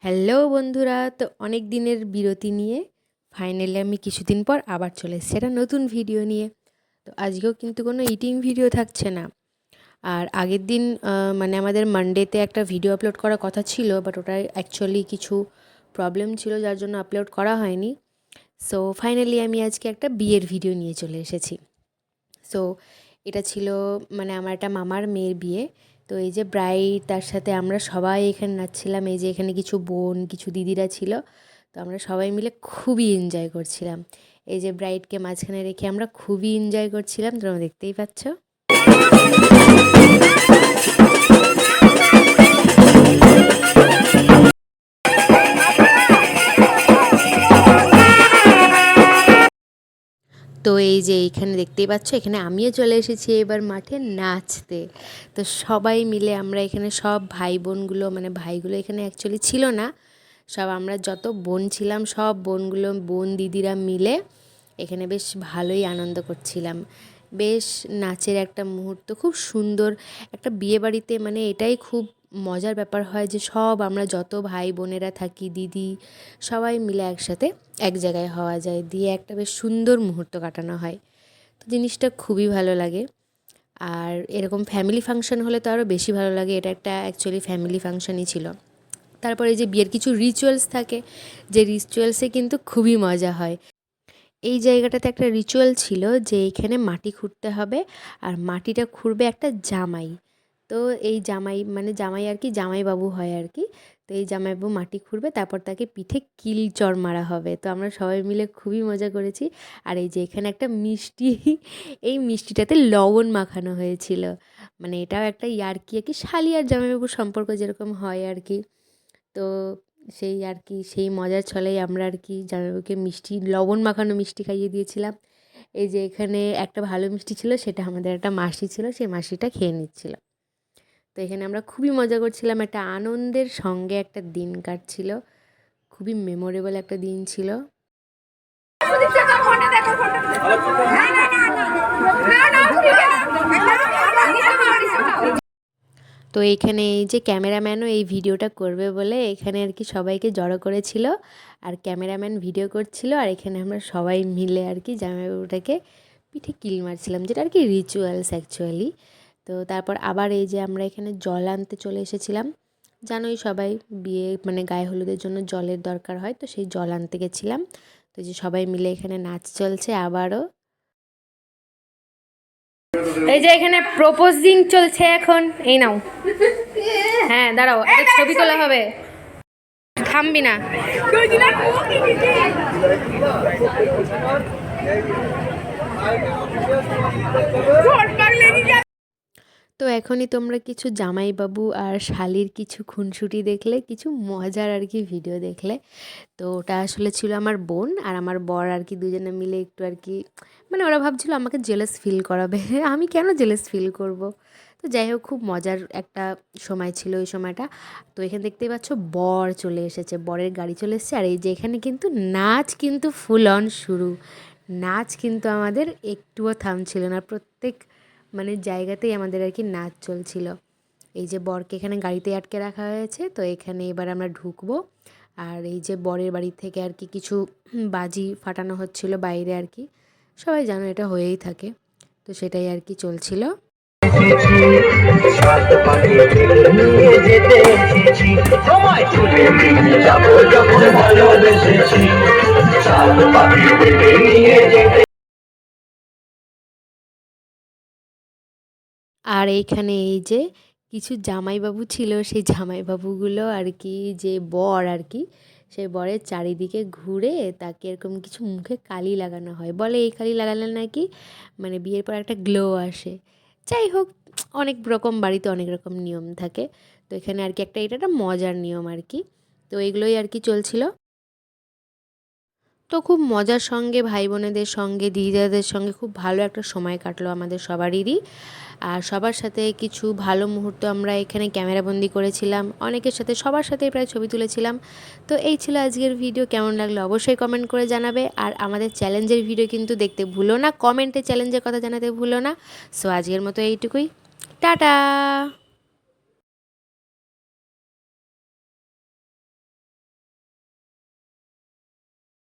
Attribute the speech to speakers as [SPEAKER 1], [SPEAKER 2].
[SPEAKER 1] Hello বন্ধুরা, তো অনেক দিনের বিরতি নিয়ে ফাইনালি আমি কিছুদিন পর আবার চলে এসেছি একটা নতুন ভিডিও নিয়ে। তো আজকেও কিন্তু কোনো ইটিং ভিডিও থাকছে না। আর আগের দিন মানে আমাদের মানডেতে একটা ভিডিও আপলোড করার কথা ছিল, বাট ওটা অ্যাকচুয়ালি কিছু প্রবলেম ছিল যার জন্য আপলোড করা হয়নি। সো ফাইনালি আমি আজকে একটা বিয়ের ভিডিও নিয়ে চলে এসেছি। সো এটা ছিল মানে আমার একটা মামার মেয়ের বিয়ে। তো এই যে ব্রাইড, তার সাথে আমরা সবাই এখানে নাচছিলাম। এই যে এখানে কিছু বোন, কিছু দিদিরা ছিল। তো আমরা সবাই মিলে খুবই এনজয় করছিলাম। এই যে ব্রাইডকে মাঝখানে রেখে আমরা খুবই এনজয় করছিলাম, তোমরা দেখতেই পাচ্ছ। তো এই যে এইখানে দেখতেই পাচ্ছ, এখানে আমিও চলে এসেছি এবার মাঠে নাচতে। তো সবাই মিলে আমরা এখানে সব ভাই বোনগুলো, মানে ভাইগুলো এখানে অ্যাকচুয়ালি ছিল না, সব আমরা যত বোন ছিলাম সব বোনগুলো, বোন দিদিরা মিলে এখানে বেশ ভালোই আনন্দ করছিলাম। বেশ নাচের একটা মুহূর্ত, খুব সুন্দর একটা বিয়ে বাড়িতে। মানে এটাই খুব মজার ব্যাপার হয় যে সব আমরা যত ভাই বোনেরা থাকি, দিদি সবাই মিলে একসাথে এক জায়গায় হওয়া যায়, দিয়ে একটা বেশ সুন্দর মুহূর্ত কাটানো হয়। তো জিনিসটা খুবই ভালো লাগে। আর এরকম ফ্যামিলি ফাংশন হলে তো আরও বেশি ভালো লাগে। এটা একটা অ্যাকচুয়ালি ফ্যামিলি ফাংশনই ছিল। তারপরে যে বিয়ের কিছু রিচুয়ালস থাকে, যে রিচুয়ালসে কিন্তু খুবই মজা হয়। এই জায়গাটাতে একটা রিচুয়াল ছিল যে এইখানে মাটি খুঁড়তে হবে, আর মাটিটা খুঁড়বে একটা জামাই। তো এই জামাই মানে জামাই আর কি, জামাইবাবু হয় আর কি। তো এই জামাইবাবু মাটি খুঁড়বে, তারপর তাকে পিঠে কিল চড় মারা হবে। তো আমরা সবাই মিলে খুবই মজা করেছি। আর এই যে এখানে একটা মিষ্টি, এই মিষ্টিটাতে লবণ মাখানো হয়েছিল। মানে এটাও একটা ইয়ার্কি আর কি, শালি আর জামাইবাবুর সম্পর্ক যেরকম হয় আর কি। তো সেই আর কি, সেই মজার ছলেই আমরা আর কি জামাইবাবুকে মিষ্টি, লবণ মাখানো মিষ্টি খাইয়ে দিয়েছিলাম। এই যে এখানে একটা ভালো মিষ্টি ছিল, সেটা আমাদের একটা মাসি ছিল, সেই মাসিটা খেয়ে নিচ্ছিল। তো এখানে আমরা খুবই মজা করছিলাম, একটা আনন্দের সঙ্গে একটা দিন কাটছিল। খুবই মেমোরেবল একটা দিন ছিল। তো এইখানে এই যে ক্যামেরাম্যানও এই ভিডিওটা করবে বলে এখানে আর কি সবাইকে জড়ো করেছিল, আর ক্যামেরাম্যান ভিডিও করছিল, আর এখানে আমরা সবাই মিলে আর কি জামাইবাবুটাকে পিঠে কিল মারছিলাম, যেটা আর কি রিচুয়ালস অ্যাকচুয়ালি। তো তারপর আবার এই যে আমরা এখানে জল আনতে চলে এসেছিলাম। জানোই সবাই বিয়ে মানে গায়ে হলুদের জন্য জলের দরকার হয়, তো সেই জল আনতে গেছিলাম। তো যে সবাই মিলে এখানে নাচ চলছে আবারও। এই যে এখানে প্রপোজিং চলছে এখন, এই নাও। হ্যাঁ দাঁড়াও, একটা ছবি তোলা হবে, থামবি না। তো এখনই তোমরা কিছু জামাইবাবু আর শালির কিছু খুনসুটি দেখলে, কিছু মজার আর কি ভিডিও দেখলে। তো ওটা আসলে ছিল আমার বোন আর আমার বর আর কি, দুজনে মিলে একটু আর কি, মানে ওরা ভাবছিল আমাকে জেলাস ফিল করাবে। আমি কেন জেলাস ফিল করব। তো যাই হোক, খুব মজার একটা সময় ছিল ওই সময়টা। তো এখানে দেখতেই পাচ্ছ বর চলে এসেছে, বরের গাড়ি চলে এসেছে। আর এই যে এখানে কিন্তু নাচ কিন্তু ফুল অন শুরু। নাচ কিন্তু আমাদের একটুও থামছিল না, প্রত্যেক মানে জায়গাতেই আমাদের আর কি নাচ চলছিল। এই যে বরকে এখানে গাড়িতে আটকে রাখা হয়েছে, তো এখানে এবার আমরা ঢুকবো। আর এই যে বরের বাড়ি থেকে আর কি কিছু বাজি ফাটানো হচ্ছিল বাইরে আর কি, সবাই জানো এটা হয়েই থাকে। তো সেটাই আর কি চলছিল। আর এইখানে এই যে কিছু জামাইবাবু ছিল, সেই জামাইবাবুগুলো আর কি, যে বর আর কি, সেই বরের চারিদিকে ঘুরে তাকে এরকম কিছু মুখে কালি লাগানো হয়, বলে এই কালি লাগালে নাকি মানে বিয়ের পর একটা গ্লো আসে। যাই হোক, অনেক রকম বাড়িতে অনেক রকম নিয়ম থাকে। তো এখানে আর কি একটা, এটা একটা মজার নিয়ম আর কি। তো এগুলোই আর কি চলছিল। তো খুব মজার সঙ্গে ভাই বোনেদের সঙ্গে, দিদিদের সঙ্গে খুব ভালো একটা সময় কাটলো আমাদের সবারই। আর সবার সাথে কিছু ভালো মুহূর্ত আমরা এখানে ক্যামেরাবন্দি করেছিলাম, অনেকের সাথে, সবার সাথে প্রায় ছবি তুলেছিলাম। তো এই ছিল আজকের ভিডিও, কেমন লাগলো অবশ্যই কমেন্ট করে জানাবে। আর আমাদের চ্যালেঞ্জের ভিডিও কিন্তু দেখতে ভুলো না, কমেন্টে চ্যালেঞ্জের কথা জানাতে ভুলো না। সো আজকের মতো এইটুকুই, টাটা।